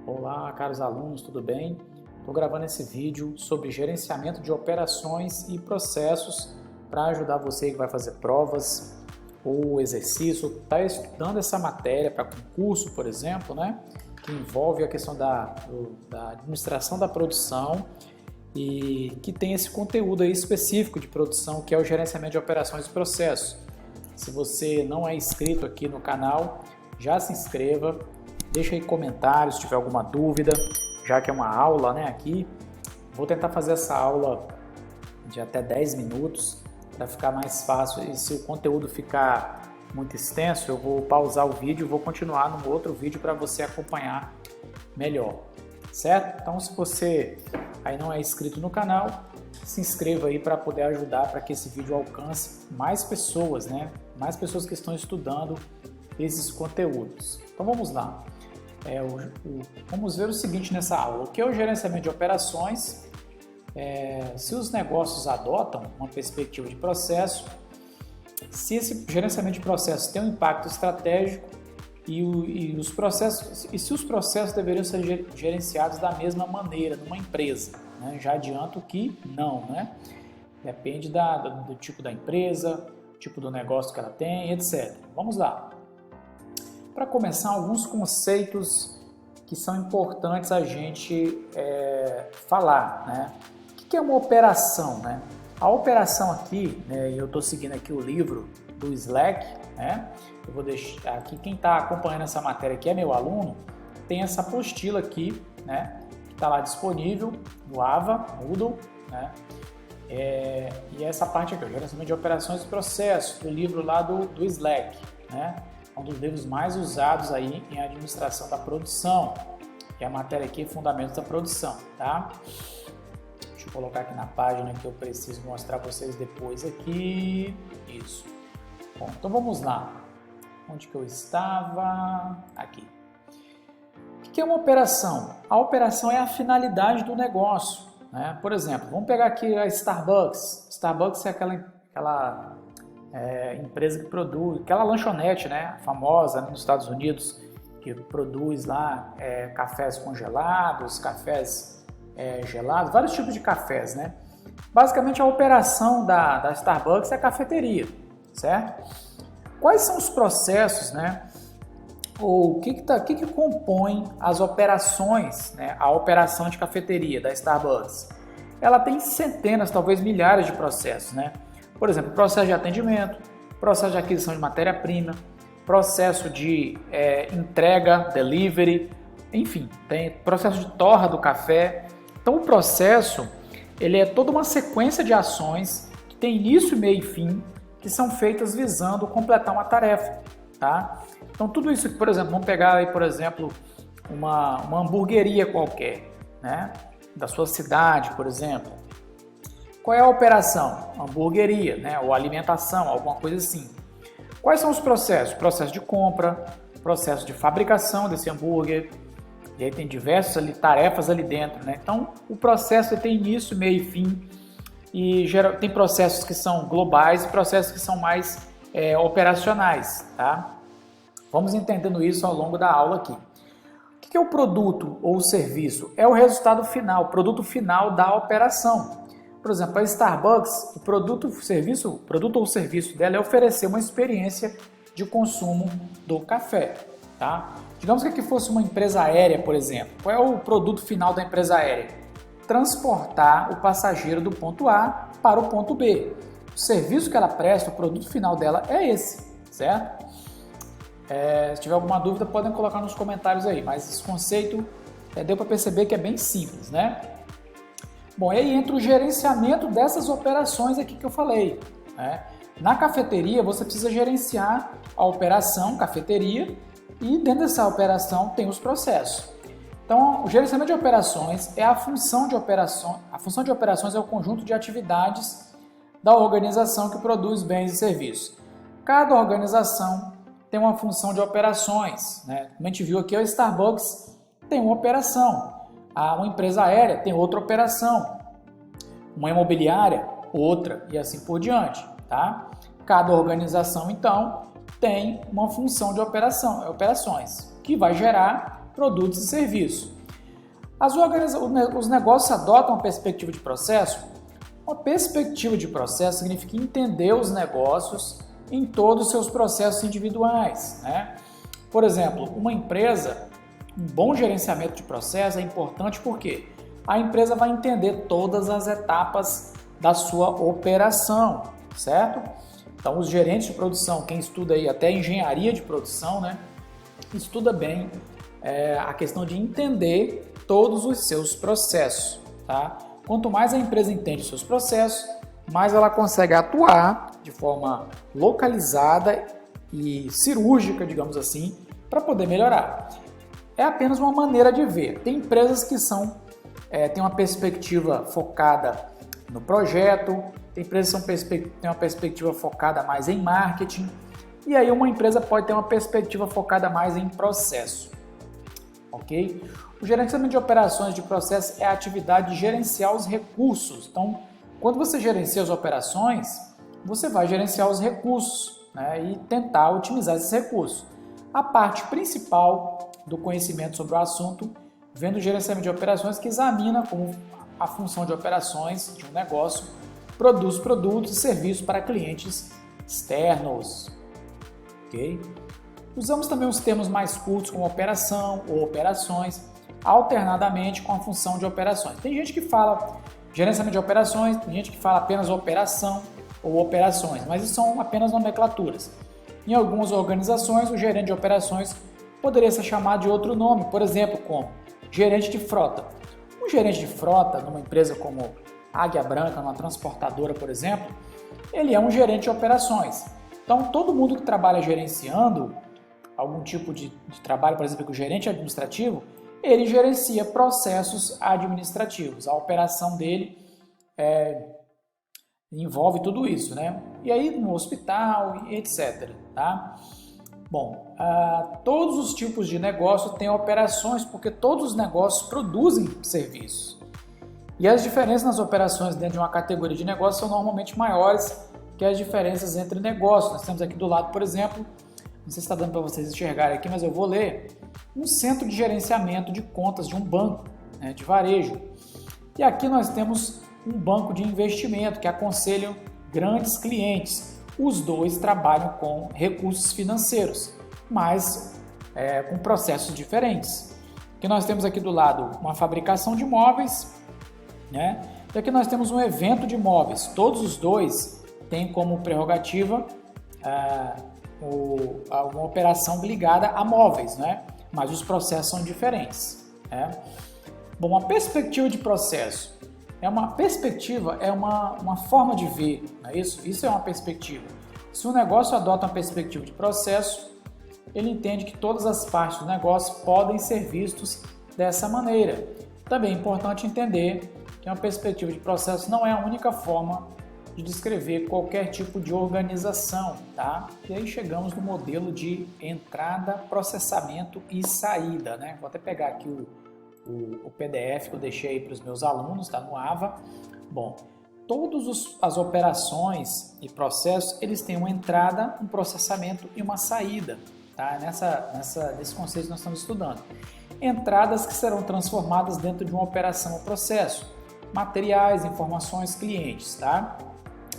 Olá, caros alunos, tudo bem? Estou gravando esse vídeo sobre gerenciamento de operações e processos para ajudar você que vai fazer provas ou exercício, está estudando essa matéria para concurso, por exemplo, né? Que envolve a questão da administração da produção e que tem esse conteúdo aí específico de produção, que é o gerenciamento de operações e processos. Se você não é inscrito aqui no canal, já se inscreva. Deixa aí comentários se tiver alguma dúvida, já que é uma aula, né, aqui. Vou tentar fazer essa aula de até 10 minutos para ficar mais fácil. E se o conteúdo ficar muito extenso, eu vou pausar o vídeo e vou continuar no outro vídeo para você acompanhar melhor, certo? Então, se você aí não é inscrito no canal, se inscreva aí para poder ajudar para que esse vídeo alcance mais pessoas, né? Mais pessoas que estão estudando esses conteúdos. Então, vamos lá. Vamos ver o seguinte nessa aula: o que é o gerenciamento de operações, se os negócios adotam uma perspectiva de processo, se esse gerenciamento de processos tem um impacto estratégico e se os processos deveriam ser gerenciados da mesma maneira numa empresa, né? Já adianto que não, né? Depende do tipo da empresa, tipo do negócio que ela tem, etc. Vamos lá. Para começar, alguns conceitos que são importantes a gente falar, né? O que é uma operação, né? A operação aqui, né, eu estou seguindo aqui o livro do Slack, né? Eu vou deixar aqui, quem está acompanhando essa matéria aqui é meu aluno, tem essa apostila aqui, né? Que está lá disponível no AVA, Moodle, né? E essa parte aqui, o gerenciamento de operações e processos, do livro lá do Slack, né? Um dos livros mais usados aí em administração da produção, que é a matéria aqui, Fundamentos da Produção, tá? Deixa eu colocar aqui na página que eu preciso mostrar para vocês depois aqui. Isso. Bom, então vamos lá. Onde que eu estava? Aqui. O que é uma operação? A operação é a finalidade do negócio, né? Por exemplo, vamos pegar aqui a Starbucks. Starbucks é aquela empresa que produz, aquela lanchonete, né, famosa nos Estados Unidos, que produz lá cafés congelados, cafés gelados, vários tipos de cafés, né? Basicamente a operação da Starbucks é a cafeteria, certo? Quais são os processos, né? Ou o que compõe as operações, né? A operação de cafeteria da Starbucks? Ela tem centenas, talvez milhares de processos, né? Por exemplo, processo de atendimento, processo de aquisição de matéria-prima, processo de entrega, delivery, enfim, tem processo de torra do café. Então, o processo ele é toda uma sequência de ações que tem início, meio e fim, que são feitas visando completar uma tarefa, tá? Então, tudo isso, por exemplo, vamos pegar aí, por exemplo, uma hamburgueria qualquer, né? Da sua cidade, por exemplo. Qual é a operação? Hamburgueria, né? Ou alimentação, alguma coisa assim. Quais são os processos? Processo de compra, processo de fabricação desse hambúrguer, e aí tem diversas tarefas ali dentro, né? Então, o processo tem início, meio e fim, e tem processos que são globais e processos que são mais operacionais, tá? Vamos entendendo isso ao longo da aula aqui. O que é o produto ou o serviço? É o resultado final, o produto final da operação. Por exemplo, a Starbucks, o produto ou serviço dela é oferecer uma experiência de consumo do café, tá? Digamos que aqui fosse uma empresa aérea, por exemplo. Qual é o produto final da empresa aérea? Transportar o passageiro do ponto A para o ponto B. O serviço que ela presta, o produto final dela é esse, certo? Se tiver alguma dúvida, podem colocar nos comentários aí, mas esse conceito deu para perceber que é bem simples, né? Bom, e aí entra o gerenciamento dessas operações aqui que eu falei, né? Na cafeteria, você precisa gerenciar a operação cafeteria e dentro dessa operação tem os processos. Então, o gerenciamento de operações é a função de operações. A função de operações é o conjunto de atividades da organização que produz bens e serviços. Cada organização tem uma função de operações, né? Como a gente viu aqui, a Starbucks tem uma operação. Uma empresa aérea tem outra operação, uma imobiliária, outra, e assim por diante, tá? Cada organização, então, tem uma função de operações, que vai gerar produtos e serviços. Os negócios adotam uma perspectiva de processo. Uma perspectiva de processo significa entender os negócios em todos os seus processos individuais, né? Por exemplo, uma empresa, um bom gerenciamento de processo é importante porque a empresa vai entender todas as etapas da sua operação, certo? Então, os gerentes de produção, quem estuda aí até engenharia de produção, né, estuda bem a questão de entender todos os seus processos, tá? Quanto mais a empresa entende os seus processos, mais ela consegue atuar de forma localizada e cirúrgica, digamos assim, para poder melhorar. É apenas uma maneira de ver. Tem empresas que têm uma perspectiva focada no projeto, tem empresas que têm uma perspectiva focada mais em marketing, e aí uma empresa pode ter uma perspectiva focada mais em processo, ok? O gerenciamento de operações de processo é a atividade de gerenciar os recursos. Então, quando você gerencia as operações, você vai gerenciar os recursos, né, e tentar otimizar esses recursos. A parte principal do conhecimento sobre o assunto vem do gerenciamento de operações, que examina como a função de operações de um negócio produz produtos e serviços para clientes externos. Okay? Usamos também os termos mais curtos como operação ou operações, alternadamente com a função de operações. Tem gente que fala gerenciamento de operações, tem gente que fala apenas operação ou operações, mas isso são apenas nomenclaturas. Em algumas organizações, o gerente de operações poderia ser chamado de outro nome, por exemplo, como gerente de frota. Um gerente de frota, numa empresa como Águia Branca, numa transportadora, por exemplo, ele é um gerente de operações. Então, todo mundo que trabalha gerenciando algum tipo de trabalho, por exemplo, o gerente administrativo, ele gerencia processos administrativos. A operação dele envolve tudo isso, né? E aí no hospital, etc. Tá? Bom, todos os tipos de negócio têm operações porque todos os negócios produzem serviços. E as diferenças nas operações dentro de uma categoria de negócio são normalmente maiores que as diferenças entre negócios. Nós temos aqui do lado, por exemplo, não sei se está dando para vocês enxergarem aqui, mas eu vou ler, um centro de gerenciamento de contas de um banco, né, de varejo. E aqui nós temos um banco de investimento que aconselha grandes clientes. Os dois trabalham com recursos financeiros, mas com processos diferentes. Aqui nós temos aqui do lado uma fabricação de móveis, né? E aqui nós temos um evento de móveis. Todos os dois têm como prerrogativa uma operação ligada a móveis, né? Mas os processos são diferentes, né? Bom, uma perspectiva de processo. Perspectiva é uma forma de ver, não é isso? Isso é uma perspectiva. Se um negócio adota uma perspectiva de processo, ele entende que todas as partes do negócio podem ser vistos dessa maneira. Também é importante entender que uma perspectiva de processo não é a única forma de descrever qualquer tipo de organização, tá? E aí chegamos no modelo de entrada, processamento e saída, né? Vou até pegar aqui o PDF que eu deixei para os meus alunos, tá no AVA. Bom, todas as operações e processos, eles têm uma entrada, um processamento e uma saída, tá? Nesse conceito que nós estamos estudando. Entradas que serão transformadas dentro de uma operação ou processo. Materiais, informações, clientes, tá?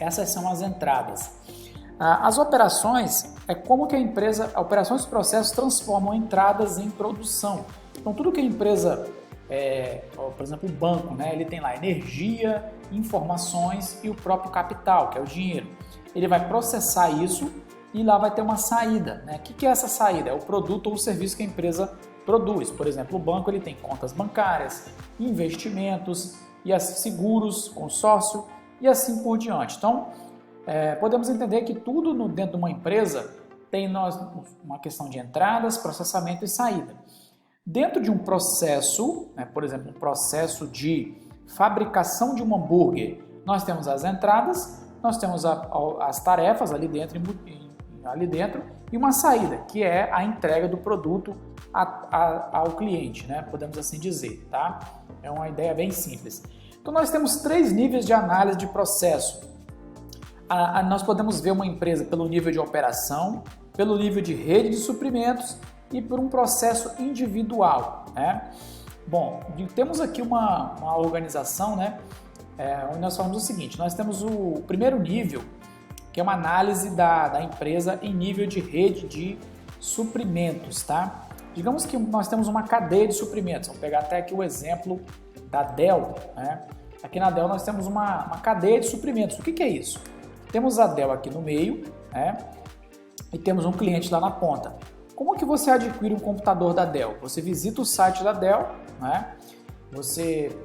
Essas são as entradas. As operações é como que operações e processos transformam entradas em produção. Então, tudo que a empresa, por exemplo, o banco, né, ele tem lá energia, informações e o próprio capital, que é o dinheiro. Ele vai processar isso e lá vai ter uma saída, né? O que é essa saída? É o produto ou o serviço que a empresa produz. Por exemplo, o banco ele tem contas bancárias, investimentos, e seguros, consórcio e assim por diante. Então, podemos entender que tudo dentro de uma empresa tem uma questão de entradas, processamento e saída. Dentro de um processo, né, por exemplo, um processo de fabricação de um hambúrguer, nós temos as entradas, nós temos as tarefas ali dentro e uma saída, que é a entrega do produto ao cliente, né? Podemos assim dizer, tá? É uma ideia bem simples. Então nós temos 3 níveis de análise de processo. Nós podemos ver uma empresa pelo nível de operação, pelo nível de rede de suprimentos e por um processo individual, né? Bom, temos aqui uma organização, né, onde nós falamos o seguinte: nós temos o primeiro nível, que é uma análise da empresa em nível de rede de suprimentos, tá? Digamos que nós temos uma cadeia de suprimentos. Vamos pegar até aqui o exemplo da Dell, né? Aqui na Dell nós temos uma cadeia de suprimentos. O que é isso? Temos a Dell aqui no meio, né? E temos um cliente lá na ponta. Como que você adquire um computador da Dell? Você visita o site da Dell, né? Você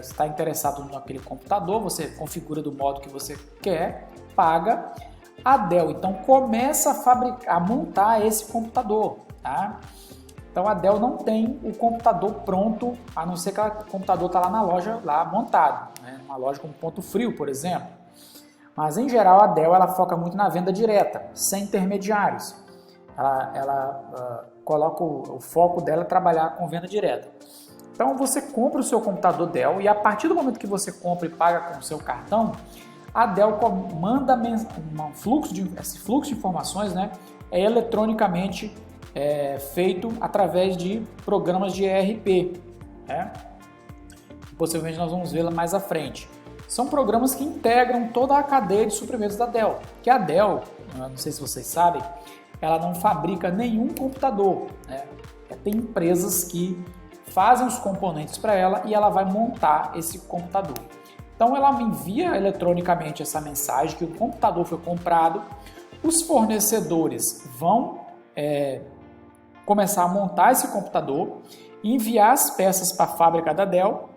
está interessado naquele computador, você configura do modo que você quer, paga. A Dell então começa a montar esse computador, tá? Então a Dell não tem o computador pronto, a não ser que o computador está lá na loja, lá montado, né? Uma loja como Ponto Frio, por exemplo. Mas em geral a Dell ela foca muito na venda direta, sem intermediários. Ela coloca o foco dela é trabalhar com venda direta. Então você compra o seu computador Dell e a partir do momento que você compra e paga com o seu cartão, a Dell manda esse fluxo de informações, né, é eletronicamente feito através de programas de ERP, né? Possivelmente nós vamos vê-la mais à frente. São programas que integram toda a cadeia de suprimentos da Dell. Que a Dell, não sei se vocês sabem, ela não fabrica nenhum computador, né? Tem empresas que fazem os componentes para ela e ela vai montar esse computador. Então ela envia eletronicamente essa mensagem que o computador foi comprado, os fornecedores vão começar a montar esse computador e enviar as peças para a fábrica da Dell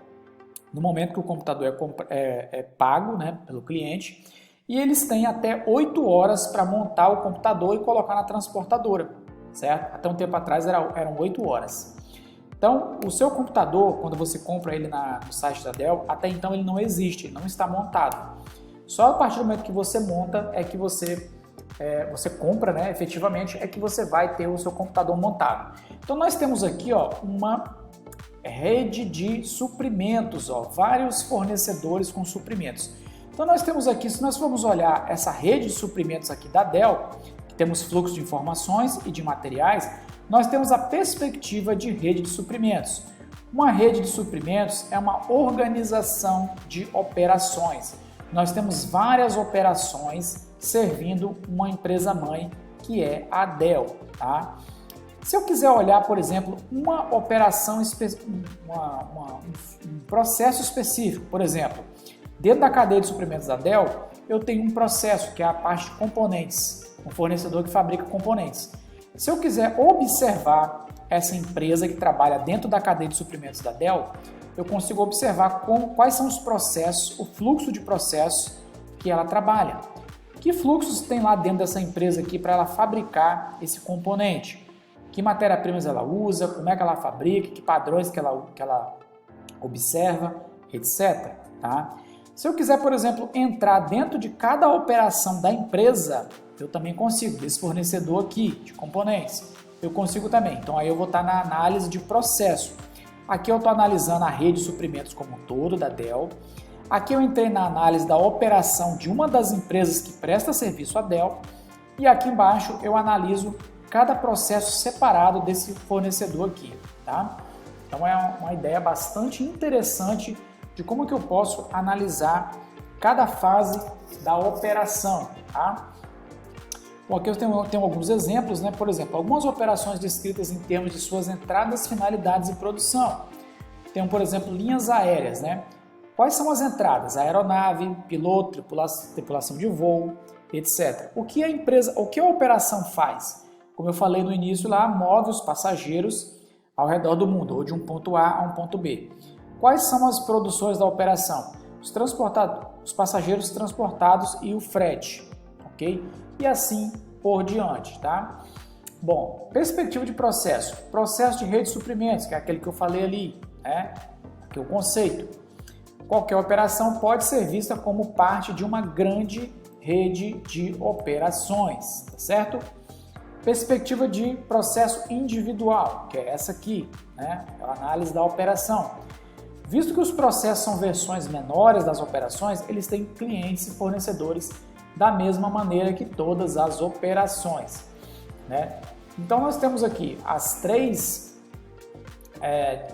no momento que o computador é pago, né, pelo cliente, e eles têm até 8 horas para montar o computador e colocar na transportadora, certo? Até um tempo atrás eram 8 horas. Então, o seu computador, quando você compra ele no site da Dell, até então ele não existe, ele não está montado. Só a partir do momento que você monta é que você compra, né, efetivamente, é que você vai ter o seu computador montado. Então, nós temos aqui uma rede de suprimentos, vários fornecedores com suprimentos. Então, nós temos aqui, se nós formos olhar essa rede de suprimentos aqui da Dell, que temos fluxo de informações e de materiais, nós temos a perspectiva de rede de suprimentos. Uma rede de suprimentos é uma organização de operações. Nós temos várias operações servindo uma empresa mãe, que é a Dell, tá? Se eu quiser olhar, por exemplo, uma operação, um processo específico, por exemplo, dentro da cadeia de suprimentos da Dell, eu tenho um processo que é a parte de componentes, um fornecedor que fabrica componentes. Se eu quiser observar essa empresa que trabalha dentro da cadeia de suprimentos da Dell, eu consigo observar quais são os processos, o fluxo de processos que ela trabalha. Que fluxos tem lá dentro dessa empresa aqui para ela fabricar esse componente? Que matéria-primas ela usa, como é que ela fabrica, que padrões que ela observa, etc. Tá? Se eu quiser, por exemplo, entrar dentro de cada operação da empresa, eu também consigo, desse fornecedor aqui de componentes, eu consigo também. Então aí eu vou estar na análise de processo. Aqui eu estou analisando a rede de suprimentos como um todo da Dell. Aqui eu entrei na análise da operação de uma das empresas que presta serviço à Dell. E aqui embaixo eu analiso cada processo separado desse fornecedor aqui, tá? Então é uma ideia bastante interessante de como que eu posso analisar cada fase da operação, tá? Bom, aqui eu tenho alguns exemplos, né? Por exemplo, algumas operações descritas em termos de suas entradas, finalidades e produção. Tem, por exemplo, linhas aéreas, né? Quais são as entradas? Aeronave, piloto, tripulação de voo, etc. O que a operação faz? Como eu falei no início lá, move os passageiros ao redor do mundo, ou de um ponto A a um ponto B. Quais são as produções da operação? Os passageiros transportados e o frete, ok? E assim por diante, tá? Bom, perspectiva de processo. Processo de rede de suprimentos, que é aquele que eu falei ali, né? Aqui é o conceito. Qualquer operação pode ser vista como parte de uma grande rede de operações, tá certo? Perspectiva de processo individual, que é essa aqui, né? É a análise da operação. Visto que os processos são versões menores das operações, eles têm clientes e fornecedores da mesma maneira que todas as operações, né? Então nós temos aqui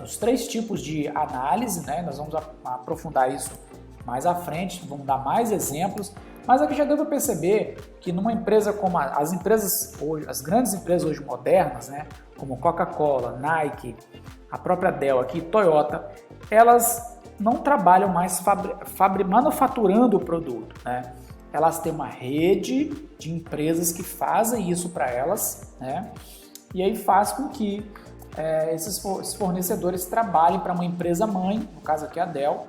os três tipos de análise, né? Nós vamos aprofundar isso mais à frente, vamos dar mais exemplos, mas aqui já deu para perceber que numa empresa como as empresas hoje, as grandes empresas hoje modernas, né? Como Coca-Cola, Nike, a própria Dell aqui, Toyota, elas não trabalham mais manufaturando o produto, né? Elas têm uma rede de empresas que fazem isso para elas, né? E aí faz com que esses fornecedores trabalhem para uma empresa mãe, no caso aqui a Dell,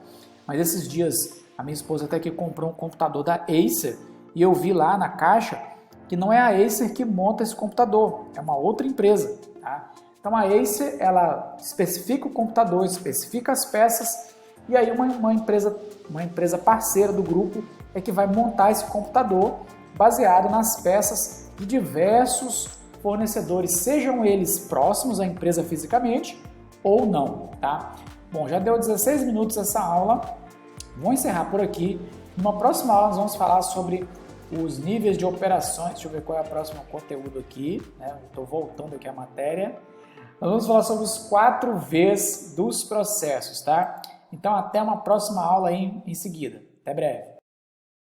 mas esses dias a minha esposa até que comprou um computador da Acer e eu vi lá na caixa que não é a Acer que monta esse computador, é uma outra empresa, tá? Então a Acer, ela especifica o computador, especifica as peças e aí uma empresa parceira do grupo é que vai montar esse computador baseado nas peças de diversos fornecedores, sejam eles próximos à empresa fisicamente ou não, tá? Bom, já deu 16 minutos essa aula, vou encerrar por aqui. Numa próxima aula nós vamos falar sobre os níveis de operações, deixa eu ver qual é o próximo conteúdo aqui, né? Estou voltando aqui a matéria. Nós vamos falar sobre os 4 Vs dos processos, tá? Então até uma próxima aula aí em seguida. Até breve.